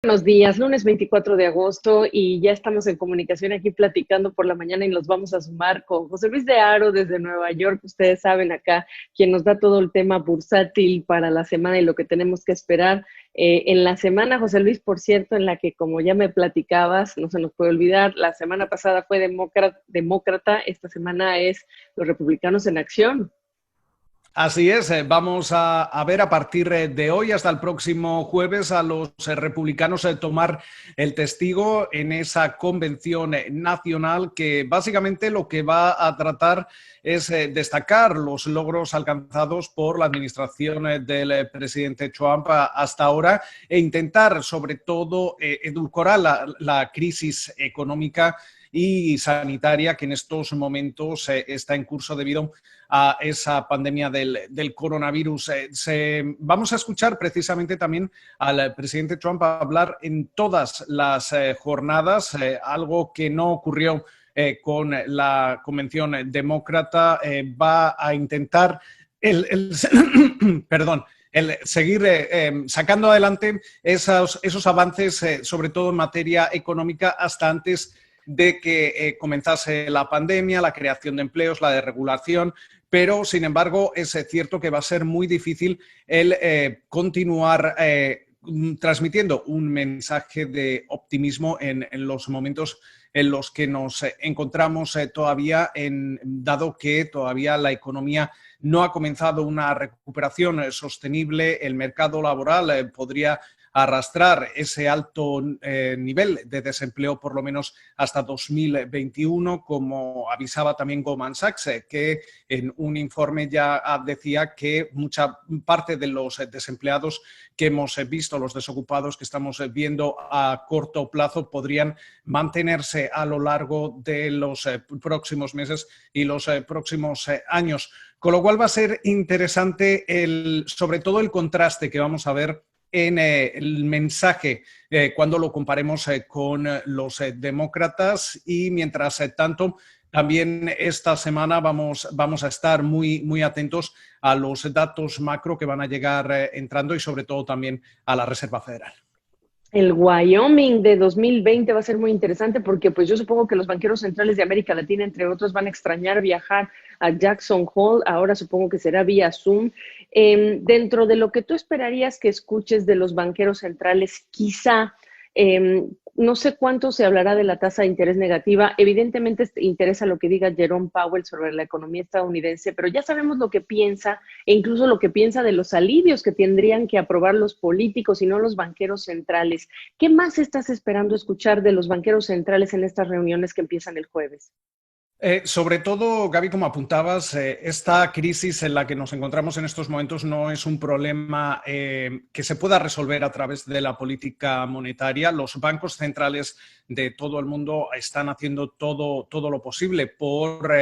Buenos días, lunes 24 de agosto y ya estamos en comunicación aquí platicando por la mañana y nos vamos a sumar con José Luis de Aro desde Nueva York. Ustedes saben acá, quien nos da todo el tema bursátil para la semana y lo que tenemos que esperar en la semana. José Luis, por cierto, en la que como ya me platicabas, no se nos puede olvidar, la semana pasada fue demócrata, esta semana es los republicanos en acción. Así es, vamos a ver a partir de hoy hasta el próximo jueves a los republicanos tomar el testigo en esa convención nacional que básicamente lo que va a tratar es destacar los logros alcanzados por la administración del presidente Trump hasta ahora e intentar sobre todo edulcorar la crisis económica y sanitaria que en estos momentos está en curso debido a esa pandemia del coronavirus. Vamos a escuchar precisamente también al presidente Trump hablar en todas las jornadas, algo que no ocurrió con la convención demócrata. Va a intentar perdón, el seguir sacando adelante esos avances, sobre todo en materia económica, hasta antes de que comenzase la pandemia, la creación de empleos, la desregulación, pero sin embargo es cierto que va a ser muy difícil el continuar transmitiendo un mensaje de optimismo en los momentos en los que nos encontramos todavía, dado que todavía la economía no ha comenzado una recuperación sostenible, el mercado laboral podría arrastrar ese alto nivel de desempleo por lo menos hasta 2021, como avisaba también Goldman Sachs, que en un informe ya decía que mucha parte de los desempleados que hemos visto, los desocupados que estamos viendo a corto plazo, podrían mantenerse a lo largo de los próximos meses y los próximos años. Con lo cual va a ser interesante sobre todo el contraste que vamos a ver en el mensaje cuando lo comparemos con los demócratas y mientras tanto también esta semana vamos a estar muy atentos a los datos macro que van a llegar entrando y sobre todo también a la Reserva Federal. El Wyoming de 2020 va a ser muy interesante porque pues yo supongo que los banqueros centrales de América Latina, entre otros, van a extrañar viajar a Jackson Hole. Ahora supongo que será vía Zoom. Dentro de lo que tú esperarías que escuches de los banqueros centrales, quizá, no sé cuánto se hablará de la tasa de interés negativa. Evidentemente interesa lo que diga Jerome Powell sobre la economía estadounidense, pero ya sabemos lo que piensa e incluso lo que piensa de los alivios que tendrían que aprobar los políticos y no los banqueros centrales. ¿Qué más estás esperando escuchar de los banqueros centrales en estas reuniones que empiezan el jueves? Sobre todo, Gaby, como apuntabas, esta crisis en la que nos encontramos en estos momentos no es un problema que se pueda resolver a través de la política monetaria. Los bancos centrales de todo el mundo están haciendo todo lo posible por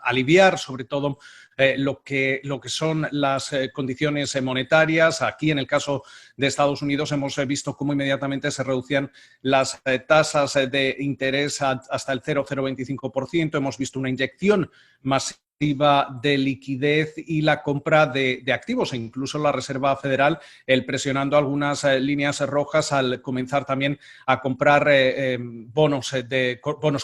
aliviar, sobre todo, lo que son las condiciones monetarias. Aquí, en el caso de Estados Unidos, hemos visto cómo inmediatamente se reducían las tasas de interés hasta el 0,025%. Hemos visto una inyección masiva de liquidez y la compra de activos e incluso la Reserva Federal presionando algunas líneas rojas al comenzar también a comprar bonos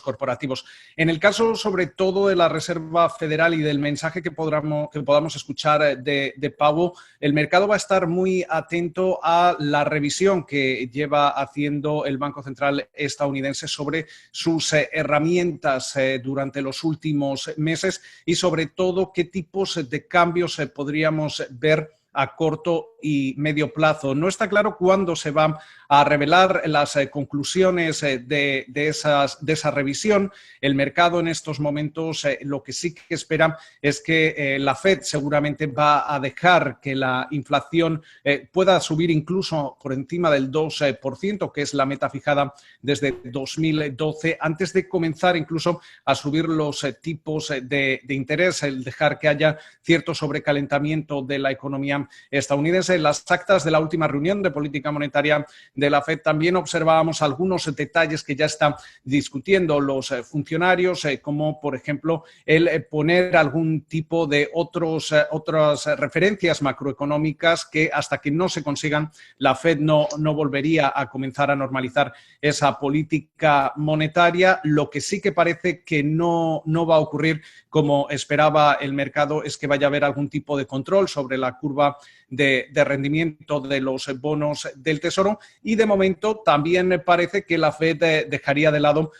corporativos. En el caso sobre todo de la Reserva Federal y del mensaje que podamos escuchar de Powell, el mercado va a estar muy atento a la revisión que lleva haciendo el Banco Central estadounidense sobre sus herramientas durante los últimos meses y sobre todo qué tipos de cambios podríamos ver a corto y medio plazo. No está claro cuándo se van a revelar las conclusiones de esa revisión. El mercado en estos momentos lo que sí que espera es que la Fed seguramente va a dejar que la inflación pueda subir incluso por encima del 2%, que es la meta fijada desde 2012, antes de comenzar incluso a subir los tipos de interés, el dejar que haya cierto sobrecalentamiento de la economía estadounidense. las actas de la última reunión de política monetaria de la FED también observábamos algunos detalles que ya están discutiendo los funcionarios, como por ejemplo el poner algún tipo de otras referencias macroeconómicas que hasta que no se consigan, la FED no volvería a comenzar a normalizar esa política monetaria. Lo que sí que parece que no va a ocurrir como esperaba el mercado es que vaya a haber algún tipo de control sobre la curva de rendimiento de los bonos del Tesoro, y de momento también parece que la FED dejaría de lado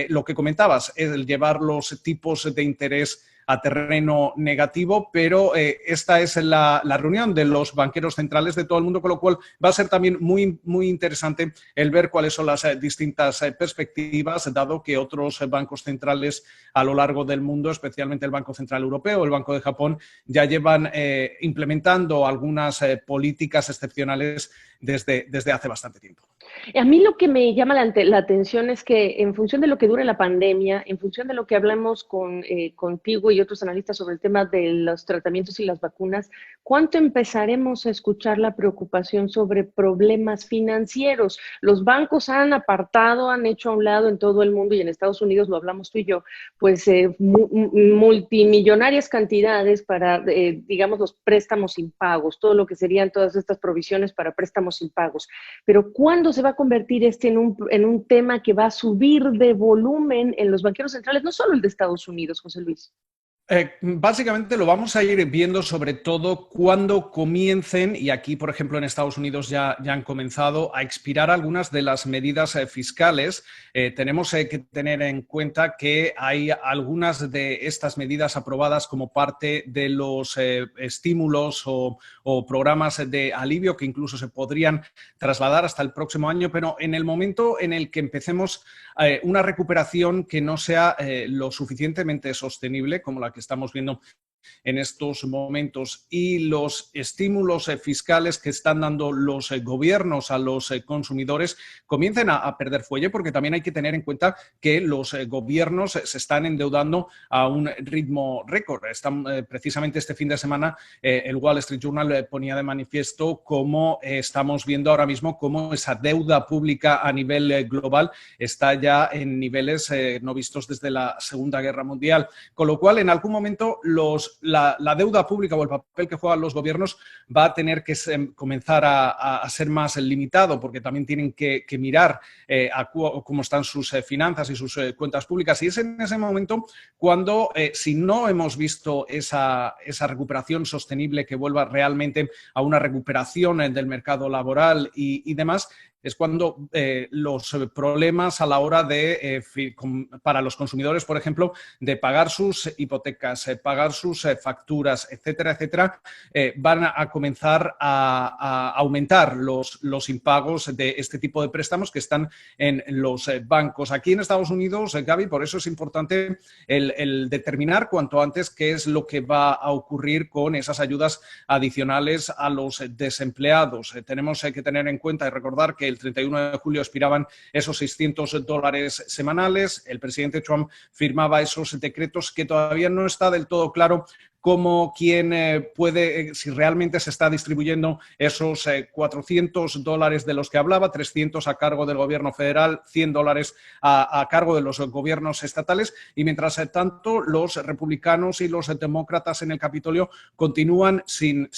lo que comentabas, el llevar los tipos de interés a terreno negativo, pero esta es la reunión de los banqueros centrales de todo el mundo, con lo cual va a ser también muy interesante el ver cuáles son las distintas perspectivas, dado que otros bancos centrales a lo largo del mundo, especialmente el Banco Central Europeo, el Banco de Japón, ya llevan implementando algunas políticas excepcionales desde hace bastante tiempo. A mí lo que me llama la atención es que en función de lo que dure la pandemia, en función de lo que hablamos contigo y otros analistas sobre el tema de los tratamientos y las vacunas, ¿cuánto empezaremos a escuchar la preocupación sobre problemas financieros? Los bancos han apartado, han hecho a un lado en todo el mundo, y en Estados Unidos lo hablamos tú y yo, pues multimillonarias cantidades para, digamos, los préstamos impagos, todo lo que serían todas estas provisiones para préstamos impagos. Pero ¿cuándo se va a convertir en un tema que va a subir de volumen en los banqueros centrales, no solo el de Estados Unidos, José Luis? Básicamente lo vamos a ir viendo sobre todo cuando comiencen, y aquí por ejemplo en Estados Unidos ya han comenzado a expirar algunas de las medidas fiscales. Tenemos que tener en cuenta que hay algunas de estas medidas aprobadas como parte de los estímulos o programas de alivio que incluso se podrían trasladar hasta el próximo año, pero en el momento en el que empecemos una recuperación que no sea lo suficientemente sostenible como la que estamos viendo en estos momentos, y los estímulos fiscales que están dando los gobiernos a los consumidores comiencen a perder fuelle, porque también hay que tener en cuenta que los gobiernos se están endeudando a un ritmo récord. Precisamente este fin de semana el Wall Street Journal ponía de manifiesto cómo estamos viendo ahora mismo cómo esa deuda pública a nivel global está ya en niveles no vistos desde la Segunda Guerra Mundial, con lo cual en algún momento la deuda pública o el papel que juegan los gobiernos va a tener que comenzar a ser más limitado, porque también tienen que mirar cómo están sus finanzas y sus cuentas públicas. Y es en ese momento cuando, si no hemos visto esa recuperación sostenible que vuelva realmente a una recuperación del mercado laboral y demás, es cuando los problemas a la hora de, para los consumidores, por ejemplo, de pagar sus hipotecas, pagar sus facturas, etcétera, etcétera, van a comenzar a aumentar los impagos de este tipo de préstamos que están en los bancos. Aquí en Estados Unidos, Gaby, por eso es importante el determinar cuanto antes qué es lo que va a ocurrir con esas ayudas adicionales a los desempleados. Tenemos que tener en cuenta y recordar que el 31 de julio expiraban esos $600 semanales. El presidente Trump firmaba esos decretos que todavía no está del todo claro cómo quién puede, si realmente se está distribuyendo esos $400 de los que hablaba, 300 a cargo del gobierno federal, $100 a cargo de los gobiernos estatales, y mientras tanto los republicanos y los demócratas en el Capitolio continúan sin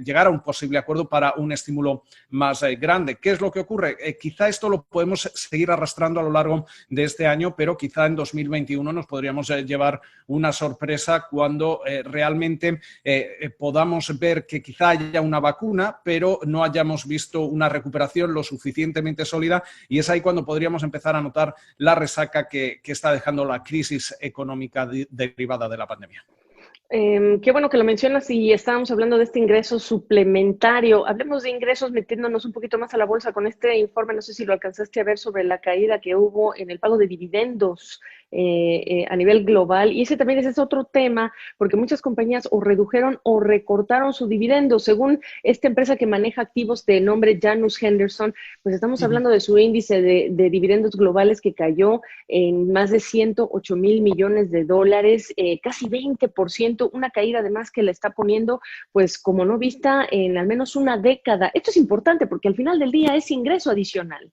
llegar a un posible acuerdo para un estímulo más grande. ¿Qué es lo que ocurre? Quizá esto lo podemos seguir arrastrando a lo largo de este año, pero quizá en 2021 nos podríamos llevar una sorpresa cuando realmente podamos ver que quizá haya una vacuna, pero no hayamos visto una recuperación lo suficientemente sólida, y es ahí cuando podríamos empezar a notar la resaca que está dejando la crisis económica derivada de la pandemia. Qué bueno que lo mencionas, y estábamos hablando de este ingreso suplementario. Hablemos de ingresos metiéndonos un poquito más a la bolsa con este informe. No sé si lo alcanzaste a ver sobre la caída que hubo en el pago de dividendos a nivel global. Y ese es otro tema, porque muchas compañías o redujeron o recortaron su dividendo. Según esta empresa que maneja activos de nombre Janus Henderson, pues estamos hablando de su índice de dividendos globales que cayó en más de 108,000 millones de dólares, casi 20%, una caída además que la está poniendo pues como no vista en al menos una década. Esto es importante porque al final del día es ingreso adicional.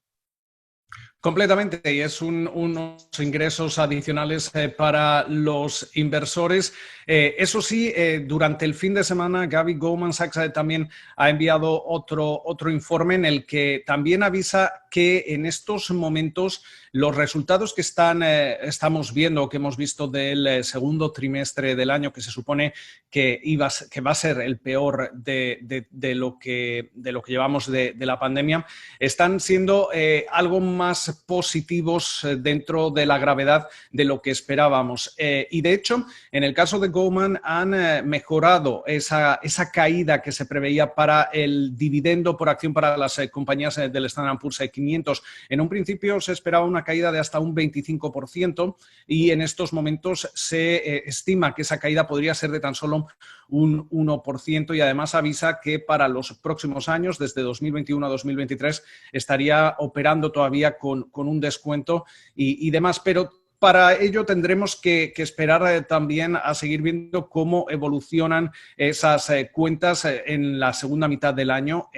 Completamente, y es unos ingresos adicionales para los inversores. Eso sí, durante el fin de semana, Gaby, Goldman Sachs también ha enviado otro informe en el que también avisa que en estos momentos los resultados que estamos viendo, que hemos visto del segundo trimestre del año, que se supone que va a ser el peor de lo que llevamos de la pandemia, están siendo algo más positivos dentro de la gravedad de lo que esperábamos. Y de hecho, en el caso de Goldman han mejorado esa caída que se preveía para el dividendo por acción para las compañías del Standard & Poor's 500. En un principio se esperaba una caída de hasta un 25% y en estos momentos se estima que esa caída podría ser de tan solo un 1%, y además avisa que para los próximos años, desde 2021 a 2023, estaría operando todavía con un descuento y demás, pero para ello tendremos que esperar también a seguir viendo cómo evolucionan esas cuentas en la segunda mitad del año.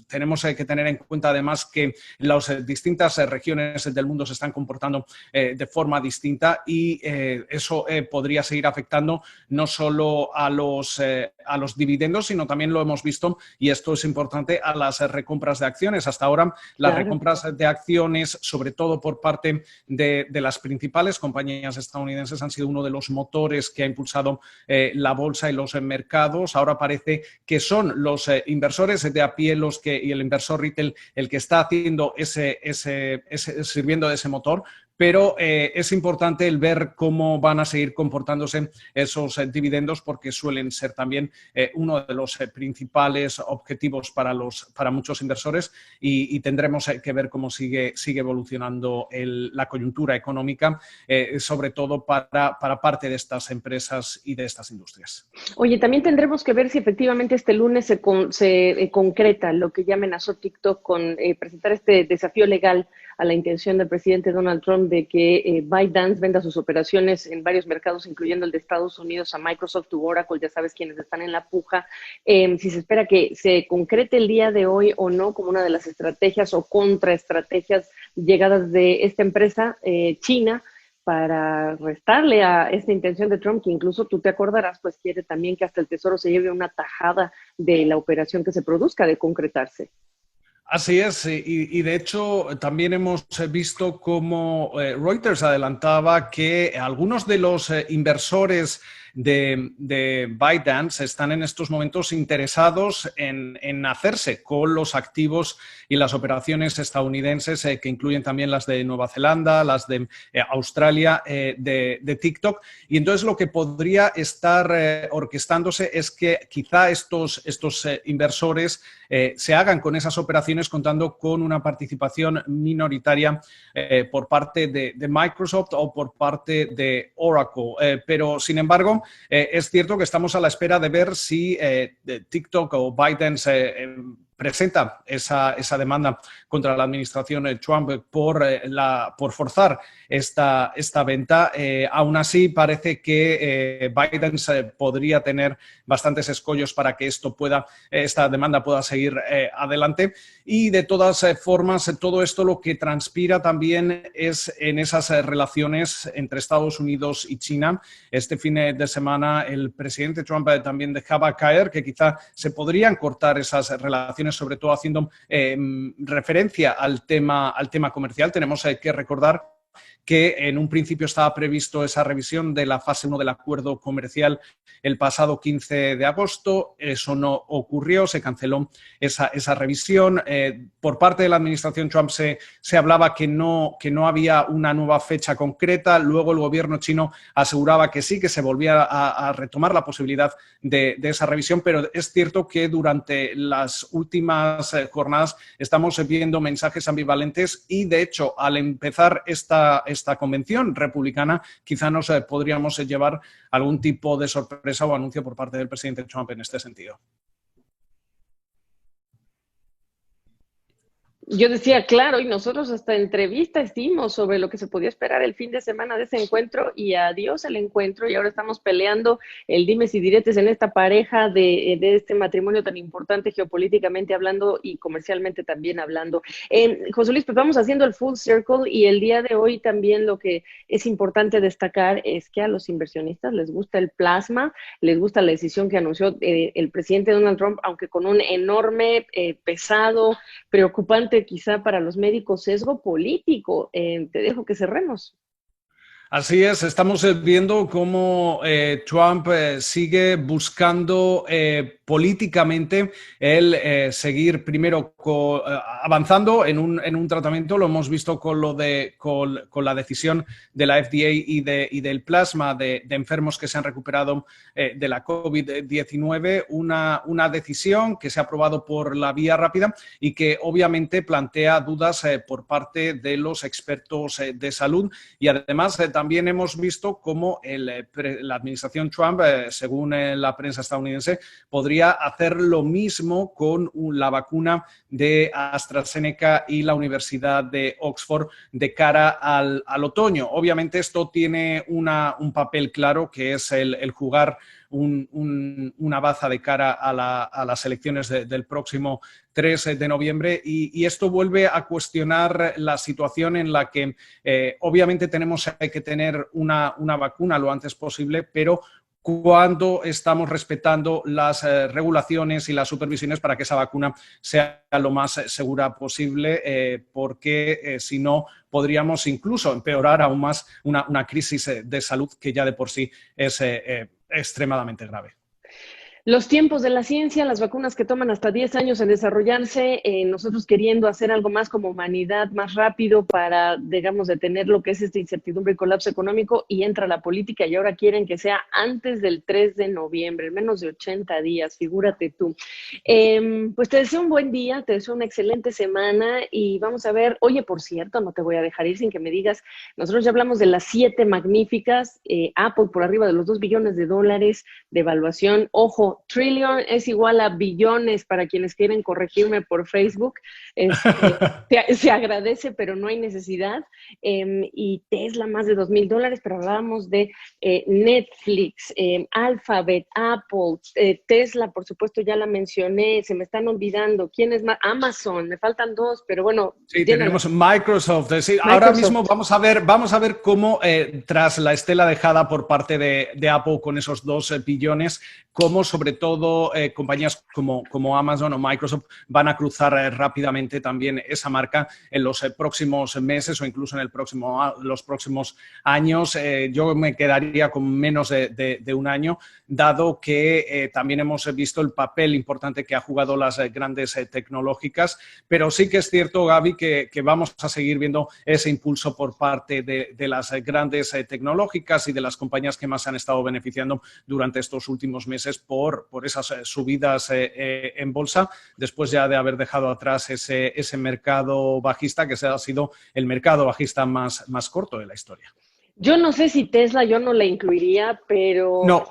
Tenemos que tener en cuenta además que las distintas regiones del mundo se están comportando de forma distinta y eso podría seguir afectando no solo a los dividendos, sino también lo hemos visto, y esto es importante, a las recompras de acciones. Hasta ahora las recompras de acciones, sobre todo por parte de las principales compañías estadounidenses, han sido uno de los motores que ha impulsado la bolsa y los mercados. Ahora parece que son los inversores de a pie y el inversor retail el que está haciendo sirviendo de ese motor. Pero es importante el ver cómo van a seguir comportándose esos dividendos, porque suelen ser también uno de los principales objetivos para muchos inversores, y tendremos que ver cómo sigue evolucionando la coyuntura económica, sobre todo para parte de estas empresas y de estas industrias. Oye, también tendremos que ver si efectivamente este lunes se concreta lo que ya amenazó TikTok con presentar este desafío legal a la intención del presidente Donald Trump de que ByteDance venda sus operaciones en varios mercados, incluyendo el de Estados Unidos, a Microsoft u Oracle, ya sabes quiénes están en la puja. Si se espera que se concrete el día de hoy o no como una de las estrategias o contraestrategias llegadas de esta empresa china para restarle a esta intención de Trump, que incluso tú te acordarás, pues quiere también que hasta el Tesoro se lleve una tajada de la operación que se produzca de concretarse. Así es, y de hecho también hemos visto cómo Reuters adelantaba que algunos de los inversores de ByteDance están en estos momentos interesados en hacerse con los activos y las operaciones estadounidenses, que incluyen también las de Nueva Zelanda, las de Australia, de TikTok. Y entonces lo que podría estar orquestándose es que quizá estos inversores se hagan con esas operaciones contando con una participación minoritaria por parte de Microsoft o por parte de Oracle. Pero, sin embargo, es cierto que estamos a la espera de ver si TikTok o ByteDance presenta esa demanda contra la administración Trump por forzar esta venta. Aún así, parece que ByteDance podría tener bastantes escollos para que esta demanda pueda seguir adelante. Y de todas formas, todo esto lo que transpira también es en esas relaciones entre Estados Unidos y China. Este fin de semana el presidente Trump también dejaba caer que quizá se podrían cortar esas relaciones, sobre todo haciendo referencia al tema comercial. Tenemos que recordar que en un principio estaba previsto esa revisión de la fase 1 del acuerdo comercial el pasado 15 de agosto. Eso no ocurrió, se canceló esa revisión. Por parte de la administración Trump se hablaba que no había una nueva fecha concreta. Luego el gobierno chino aseguraba que sí, que se volvía a retomar la posibilidad de esa revisión, pero es cierto que durante las últimas jornadas estamos viendo mensajes ambivalentes y, de hecho, al empezar esta esta convención republicana, quizá nos podríamos llevar algún tipo de sorpresa o anuncio por parte del presidente Trump en este sentido. Yo decía, claro, y nosotros hasta entrevista hicimos sobre lo que se podía esperar el fin de semana de ese encuentro y adiós el encuentro y ahora estamos peleando el dimes y diretes en esta pareja de este matrimonio tan importante geopolíticamente hablando y comercialmente también hablando. José Luis, pues vamos haciendo el full circle y el día de hoy también lo que es importante destacar es que a los inversionistas les gusta el plasma, les gusta la decisión que anunció el presidente Donald Trump, aunque con un enorme, pesado, preocupante quizá para los médicos sesgo político. Te dejo que cerremos. Así es, estamos viendo cómo Trump sigue buscando políticamente el seguir primero avanzando en un tratamiento. Lo hemos visto con la decisión de la FDA y del plasma de enfermos que se han recuperado de la COVID-19, una decisión que se ha aprobado por la vía rápida y que obviamente plantea dudas por parte de los expertos de salud y además también hemos visto cómo la administración Trump, según la prensa estadounidense, podría hacer lo mismo con la vacuna de AstraZeneca y la Universidad de Oxford de cara al otoño. Obviamente esto tiene un papel claro que es el jugar una baza de cara a las elecciones del próximo 3 de noviembre y esto vuelve a cuestionar la situación en la que obviamente tenemos que tener una vacuna lo antes posible, pero cuando estamos respetando las regulaciones y las supervisiones para que esa vacuna sea lo más segura posible, porque si no podríamos incluso empeorar aún más una crisis de salud que ya de por sí es extremadamente grave. Los tiempos de la ciencia, las vacunas que toman hasta 10 años en desarrollarse, nosotros queriendo hacer algo más como humanidad, más rápido para, digamos, detener lo que es esta incertidumbre y colapso económico y entra la política y ahora quieren que sea antes del 3 de noviembre, en menos de 80 días, figúrate tú. Pues te deseo un buen día, te deseo una excelente semana y vamos a ver, oye, por cierto, no te voy a dejar ir sin que me digas, nosotros ya hablamos de las 7 magníficas, Apple por arriba de los $2 billones de evaluación, ojo, trillion es igual a billones para quienes quieren corregirme por Facebook. Se agradece, pero no hay necesidad. Y Tesla más de $2,000, pero hablábamos de Netflix, Alphabet, Apple, Tesla, por supuesto, ya la mencioné, se me están olvidando. ¿Quién es más? Amazon, me faltan 2, pero bueno. Sí, tenemos Microsoft. Sí, Microsoft. Ahora mismo vamos a ver cómo, tras la estela dejada por parte de Apple con esos 2 billones, cómo sobre todo compañías como Amazon o Microsoft van a cruzar rápidamente también esa marca en los próximos meses o incluso en los próximos años. Yo me quedaría con menos de un año, dado que también hemos visto el papel importante que ha jugado las grandes tecnológicas, pero sí que es cierto, Gaby, que vamos a seguir viendo ese impulso por parte de las grandes tecnológicas y de las compañías que más se han estado beneficiando durante estos últimos meses por esas subidas en bolsa, después ya de haber dejado atrás ese mercado bajista que ha sido el mercado bajista más corto de la historia. Yo no sé si Tesla yo no la incluiría, pero... No,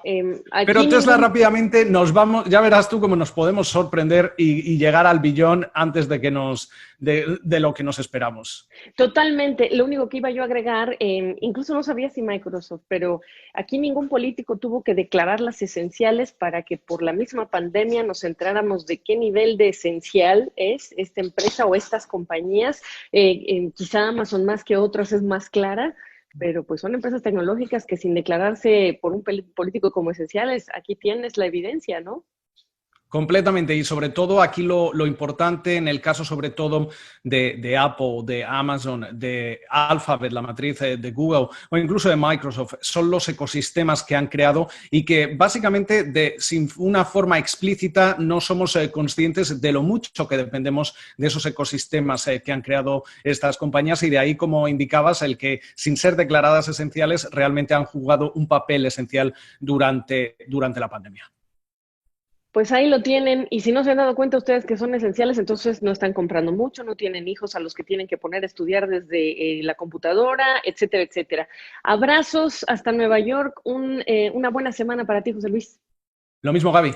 pero Tesla rápidamente nos vamos, ya verás tú cómo nos podemos sorprender y llegar al billón antes de lo que nos esperamos. Totalmente. Lo único que iba yo a agregar, incluso no sabía si Microsoft, pero aquí ningún político tuvo que declarar las esenciales para que por la misma pandemia nos centráramos de qué nivel de esencial es esta empresa o estas compañías. Quizá Amazon más que otras es más clara, pero pues son empresas tecnológicas que sin declararse por un político como esenciales, aquí tienes la evidencia, ¿no? Completamente, y sobre todo aquí lo importante en el caso sobre todo de Apple, de Amazon, de Alphabet, la matriz de Google o incluso de Microsoft, son los ecosistemas que han creado y que básicamente sin una forma explícita no somos conscientes de lo mucho que dependemos de esos ecosistemas que han creado estas compañías y de ahí, como indicabas, el que sin ser declaradas esenciales realmente han jugado un papel esencial durante la pandemia. Pues ahí lo tienen, y si no se han dado cuenta ustedes que son esenciales, entonces no están comprando mucho, no tienen hijos a los que tienen que poner a estudiar desde la computadora, etcétera, etcétera. Abrazos hasta Nueva York, una buena semana para ti, José Luis. Lo mismo, Gaby.